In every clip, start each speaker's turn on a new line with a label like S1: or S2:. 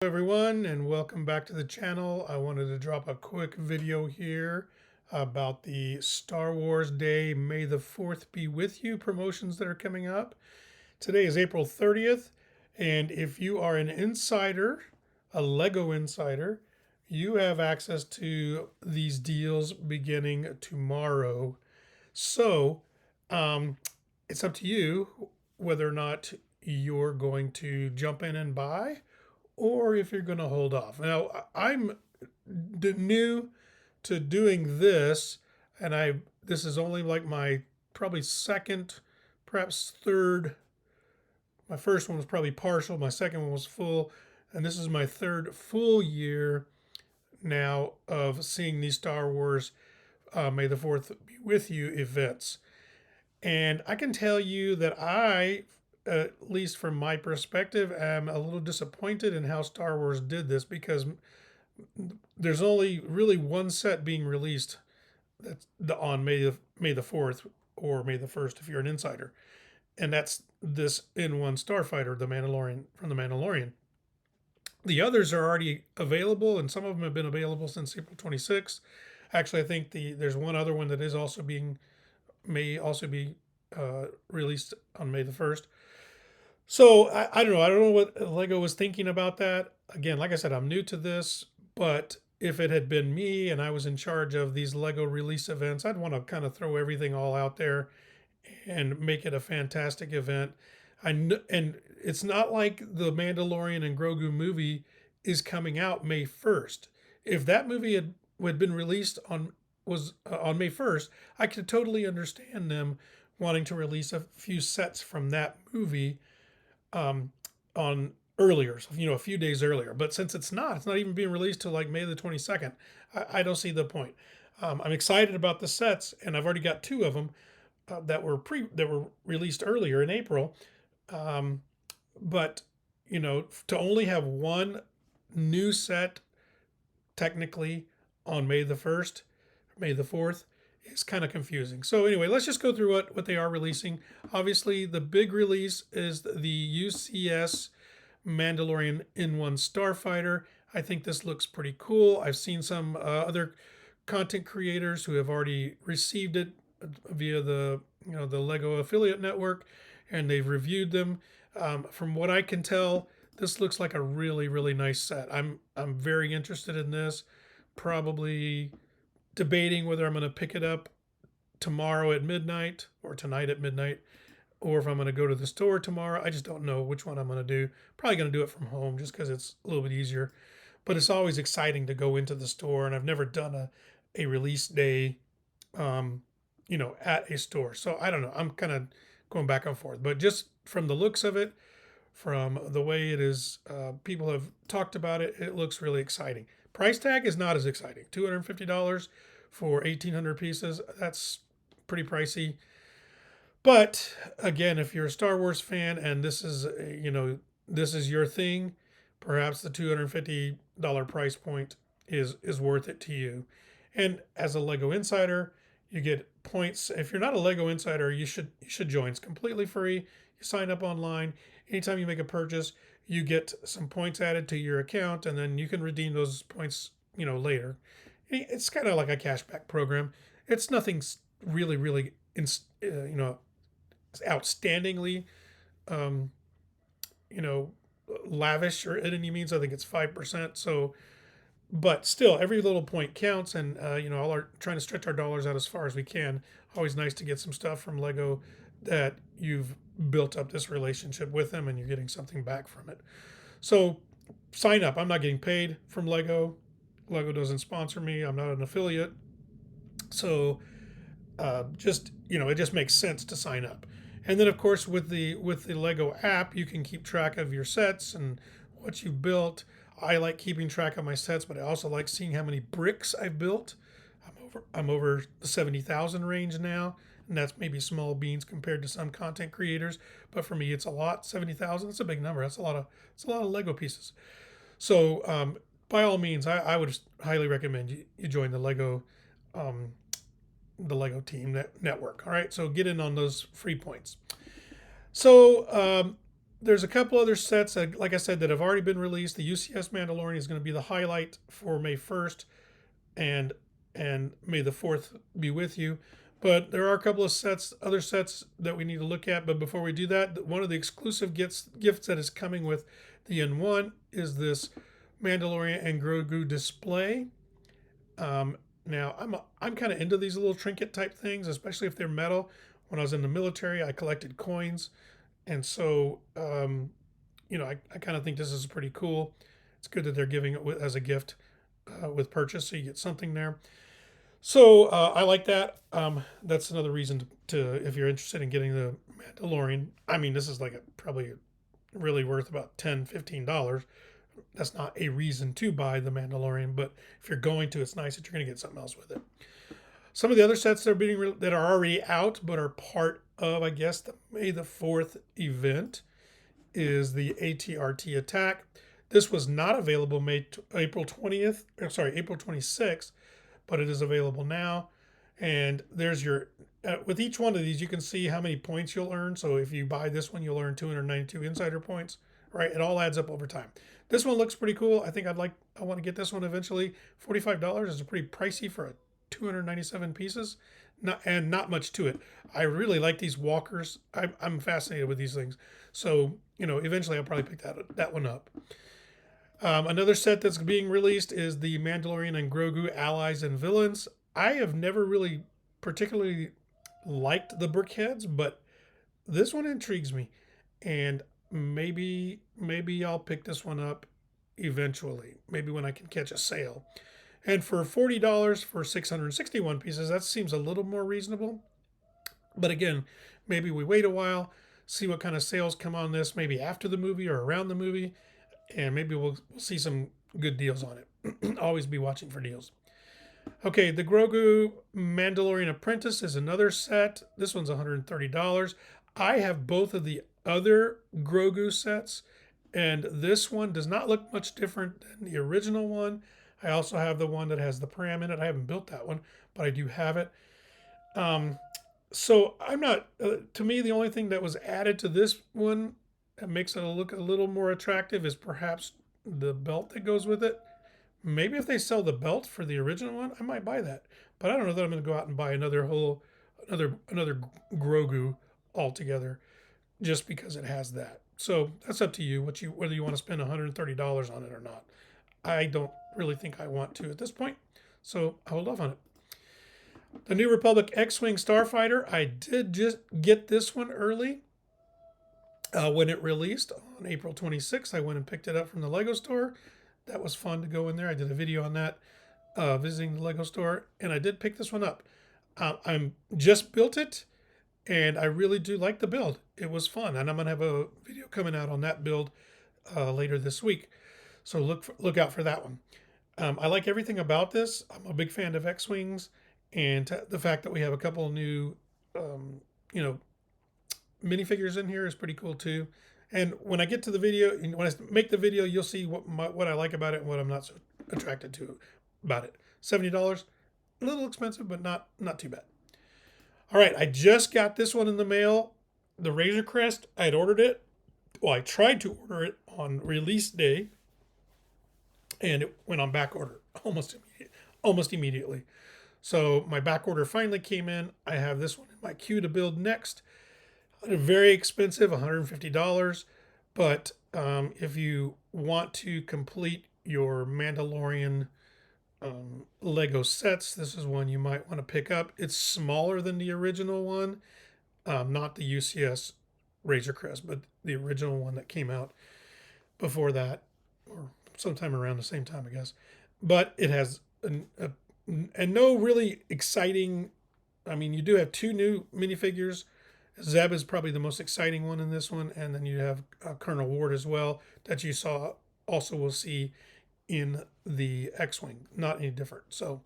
S1: Hello everyone, and welcome back to the channel. I wanted to drop a quick video here about the Star Wars Day May the 4th be with you promotions that are coming up. Today is April 30th, and if you are an insider, a Lego insider, you have access to these deals beginning tomorrow. So it's up to you whether or not you're going to jump in and buy, or if you're going to hold off. Now, I'm new to doing this, and this is only like my probably second, perhaps third. My first one was probably partial. My second one was full, and this is my third full year now of seeing these Star Wars May the 4th be with you events. And I can tell you that at least from my perspective, am a little disappointed in how Star Wars did this, because there's only really one set being released on May the 4th or May the 1st if you're an insider. And that's this N1 Starfighter, the Mandalorian from the Mandalorian. The others are already available, and some of them have been available since April 26th. Actually, I think there's one other one that is also may also be released on May the 1st. So I don't know. I don't know what Lego was thinking about that. Again, like I said, I'm new to this, but if it had been me and I was in charge of these Lego release events, I'd want to kind of throw everything all out there and make it a fantastic event. And it's not like the Mandalorian and Grogu movie is coming out May 1st. If that movie had been released on May 1st, I could totally understand them wanting to release a few sets from that movie on earlier, so, a few days earlier. But since it's not even being released till like May the 22nd. I don't see the point. I'm excited about the sets, and I've already got two of them that were released earlier in April. But to only have one new set technically on May the 1st, May the 4th, is kind of confusing. So anyway, let's just go through what they are releasing. Obviously, the big release is the UCS Mandalorian N1 Starfighter. I think this looks pretty cool. I've seen some other content creators who have already received it via the Lego affiliate network, and they've reviewed them. From what I can tell, this looks like a really nice set. I'm very interested in this. Probably debating whether I'm going to pick it up tomorrow at midnight or tonight at midnight, or if I'm going to go to the store tomorrow. I just don't know which one I'm going to do. Probably going to do it from home just because it's a little bit easier. But it's always exciting to go into the store, and I've never done a release day, at a store. So I don't know. I'm kind of going back and forth. But just from the looks of it, from the way it is, people have talked about it, it looks really exciting. Price tag is not as exciting. $250 for 1,800 pieces. That's pretty pricey. But again, if you're a Star Wars fan and this is your thing, perhaps the $250 price point is worth it to you. And as a Lego insider, you get points. If you're not a Lego insider, you should join. It's completely free. You sign up online. Anytime you make a purchase, you get some points added to your account, and then you can redeem those points, later. It's kind of like a cashback program. It's nothing really, outstandingly, um, you know, lavish or in any means. I think it's 5%. So, but still, every little point counts, and all our trying to stretch our dollars out as far as we can. Always nice to get some stuff from Lego that you've built up this relationship with them, and you're getting something back from it. So, sign up. I'm not getting paid from Lego. Lego doesn't sponsor me. I'm not an affiliate. So, it just makes sense to sign up. And then of course with the Lego app, you can keep track of your sets and what you've built. I like keeping track of my sets, but I also like seeing how many bricks I've built. I'm over the 70,000 range now, and that's maybe small beans compared to some content creators, but for me it's a lot. 70,000, it's a big number. It's a lot of Lego pieces. So by all means, I would highly recommend you join the Lego Team network. All right, so get in on those free points. So there's a couple other sets, like I said, that have already been released. The UCS Mandalorian is going to be the highlight for May 1st, and May the 4th be with you. But there are a couple of other sets that we need to look at. But before we do that, one of the exclusive gifts that is coming with the N1 is this Mandalorian and Grogu display. Now I'm kind of into these little trinket type things, especially if they're metal. When I was in the military, I collected coins, and so I kind of think this is pretty cool. It's good that they're giving it as a gift with purchase, so you get something there. So I like that. That's another reason to, if you're interested in getting the Mandalorian. I mean, this is like probably really worth about $10-15. That's not a reason to buy the Mandalorian, but if you're going to, it's nice that you're going to get something else with it. Some of the other sets that are already out but are part of, I guess, the May the 4th event is the ATRT attack. This was not available April 20th, April 26th, but it is available now. And there's with each one of these, you can see how many points you'll earn. So if you buy this one, you'll earn 292 insider points, right? It all adds up over time. This one looks pretty cool. I think I want to get this one eventually. $45 is pretty pricey for a 297 pieces. Not much to it. I really like these walkers. I'm fascinated with these things. So, eventually I'll probably pick that one up. Another set that's being released is the Mandalorian and Grogu Allies and Villains. I have never really particularly liked the Brickheads, but this one intrigues me. And maybe I'll pick this one up eventually. Maybe when I can catch a sale. And for $40 for 661 pieces, that seems a little more reasonable. But again, maybe we wait a while, see what kind of sales come on this, maybe after the movie or around the movie, and maybe we'll see some good deals on it. Always be watching for deals. Okay, the Grogu Mandalorian Apprentice is another set. This one's $130. I have both of the other Grogu sets, and this one does not look much different than the original one. I also have the one that has the pram in it. I haven't built that one, but I do have it. So I'm not, to me, the only thing that was added to this one that makes it look a little more attractive is perhaps the belt that goes with it. Maybe if they sell the belt for the original one, I might buy that. But I don't know that I'm going to go out and buy another Grogu altogether just because it has that. So that's up to you, whether you want to spend $130 on it or not. I don't really think I want to at this point, so I'll hold off on it. The New Republic X-Wing Starfighter, I did just get this one early when it released on April 26th. I went and picked it up from the Lego store. That was fun to go in there. I did a video on that, visiting the Lego store, and I did pick this one up. I'm just built it, and I really do like the build. It was fun, and I'm going to have a video coming out on that build later this week. So look out for that one. I like everything about this. I'm a big fan of X-Wings, and the fact that we have a couple of new, minifigures in here is pretty cool too. And when I get to the video, when I make the video, you'll see what I like about it and what I'm not so attracted to about it. $70, a little expensive, but not too bad. All right, I just got this one in the mail. The Razor Crest, I had ordered it. Well, I tried to order it on release day, and it went on back order almost immediately. So my back order finally came in. I have this one in my queue to build next. Very expensive, $150. But if you want to complete your Mandalorian Lego sets, this is one you might want to pick up. It's smaller than the original one, not the UCS Razor Crest, but the original one that came out before that, or sometime around the same time, I guess. But it has and no really exciting. I mean, you do have two new minifigures. Zeb is probably the most exciting one in this one, and then you have Colonel Ward as well that you will see in the X-Wing. Not any different. So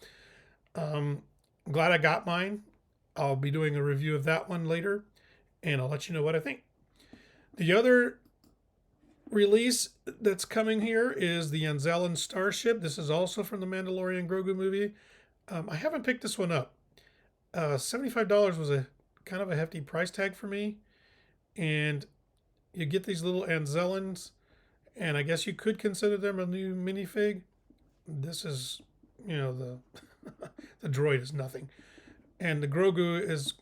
S1: glad I got mine. I'll be doing a review of that one later, and I'll let you know what I think. The other release that's coming here is the Anzellan Starship. This is also from the Mandalorian Grogu movie. I haven't picked this one up. $75 was a kind of a hefty price tag for me, and you get these little Anzellans, and I guess you could consider them a new minifig. This is, the the droid is nothing, and the Grogu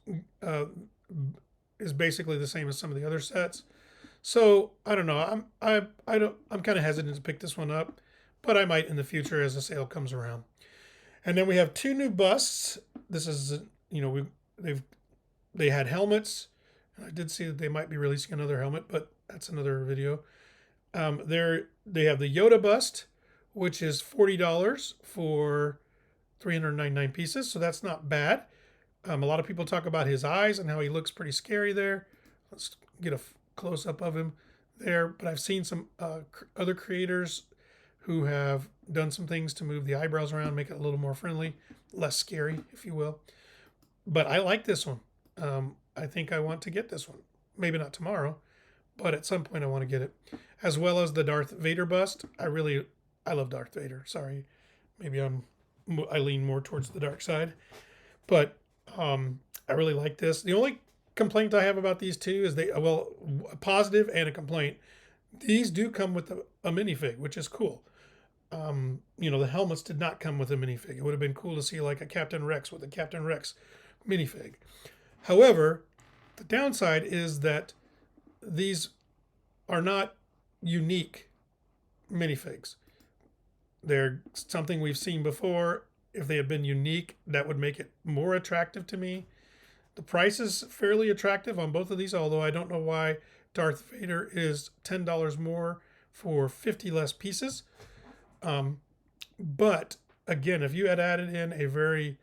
S1: uh, is basically the same as some of the other sets. So I don't know. I'm kind of hesitant to pick this one up, but I might in the future as the sale comes around. And then we have two new busts. This is they had helmets. I did see that they might be releasing another helmet, but that's another video. They have the Yoda bust, which is $40 for 399 pieces, so that's not bad. A lot of people talk about his eyes and how he looks pretty scary there. Let's get a close up of him there. But I've seen some other creators who have done some things to move the eyebrows around, make it a little more friendly, less scary, if you will. But I like this one. I think I want to get this one. Maybe not tomorrow, but at some point I want to get it. As well as the Darth Vader bust. I love Darth Vader. Sorry, maybe I lean more towards the dark side, but I really like this. The only complaint I have about these two is a positive and a complaint. These do come with a minifig, which is cool. The helmets did not come with a minifig. It would have been cool to see like a Captain Rex with a Captain Rex minifig. However, the downside is that these are not unique minifigs. They're something we've seen before. If they had been unique, that would make it more attractive to me. The price is fairly attractive on both of these, although I don't know why Darth Vader is $10 more for 50 less pieces. But again, if you had added in a very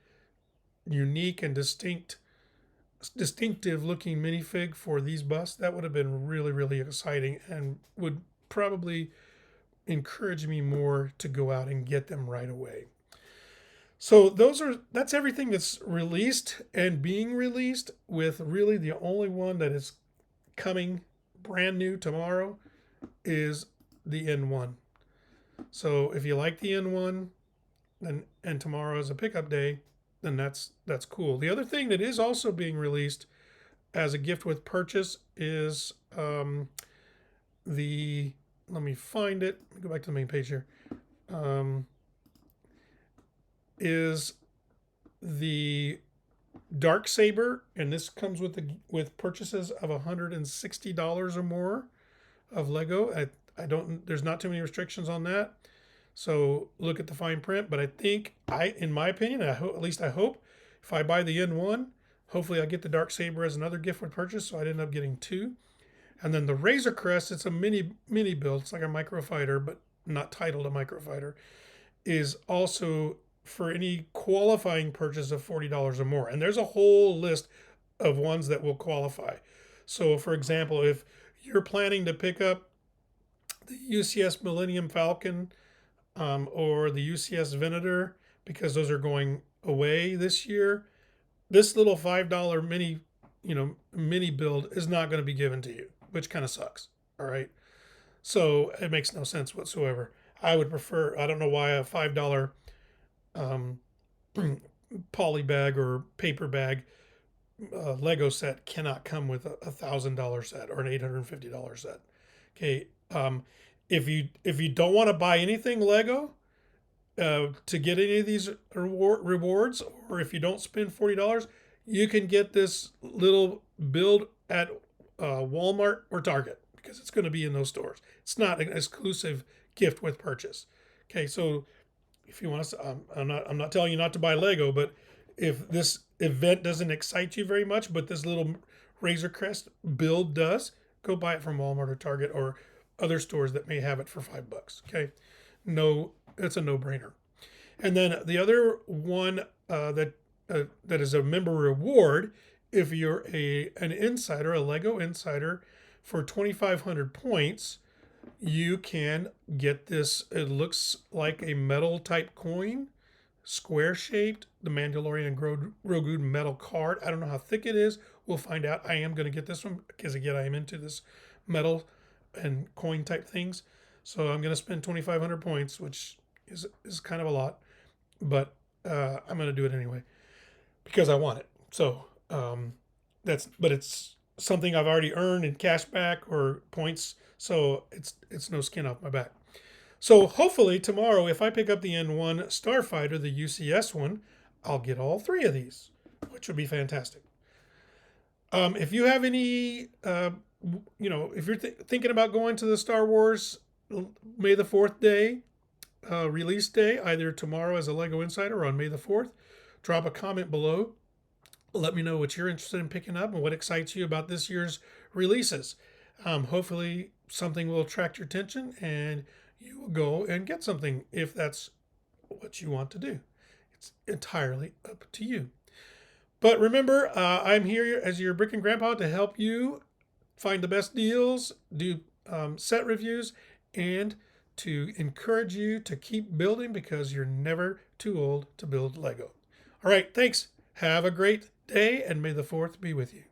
S1: unique and distinctive looking minifig for these busts, that would have been really, really exciting and would probably encourage me more to go out and get them right away. So that's everything that's released and being released, with really the only one that is coming brand new tomorrow is the N1. So if you like the N1 and tomorrow is a pickup day, then that's cool. The other thing that is also being released as a gift with purchase is let me find it. Let me go back to the main page here. Is the Dark Saber, and this comes with purchases of $160 or more of Lego. There's not too many restrictions on that, so look at the fine print. But I think in my opinion, at least I hope, if I buy the N1, hopefully I get the Dark Saber as another gift with purchase, so I'd end up getting two. And then the Razor Crest, it's a mini build. It's like a microfighter, but not titled a microfighter, is also for any qualifying purchase of $40 or more. And there's a whole list of ones that will qualify. So for example, if you're planning to pick up the UCS Millennium Falcon or the UCS Venator, because those are going away this year, this little $5 mini build is not going to be given to you, which kind of sucks. All right. So it makes no sense whatsoever. I would prefer, I don't know why a $5 poly bag or paper bag Lego set cannot come with a $1,000 set or an $850 set. Okay. If you don't want to buy anything Lego to get any of these rewards, or if you don't spend $40, you can get this little build at Walmart or Target, because it's going to be in those stores. It's not an exclusive gift with purchase. Okay, so if you want to, I'm not telling you not to buy Lego, but if this event doesn't excite you very much, but this little Razor Crest build does, go buy it from Walmart or Target or other stores that may have it for $5. Okay, no, it's a no-brainer. And then the other one that is a member reward, if you're an insider, a Lego insider, for 2,500 points, you can get this. It looks like a metal type coin, square shaped, the Mandalorian Grogu metal card. I don't know how thick it is. We'll find out. I am going to get this one because, again, I am into this metal and coin type things. So I'm going to spend 2,500 points, which is kind of a lot, but I'm going to do it anyway because I want it. So but it's something I've already earned in cash back or points, so it's no skin off my back. So hopefully tomorrow, if I pick up the N1 Starfighter, the UCS one, I'll get all three of these, which would be fantastic. If you have any, if you're thinking about going to the Star Wars May the 4th day, release day, either tomorrow as a LEGO Insider or on May the 4th, drop a comment below. Let me know what you're interested in picking up and what excites you about this year's releases. Hopefully something will attract your attention and you will go and get something if that's what you want to do. It's entirely up to you. But remember, I'm here as your Brickin Grandpa to help you find the best deals, do set reviews, and to encourage you to keep building because you're never too old to build Lego. All right, thanks. Have a great day, and may the 4th be with you.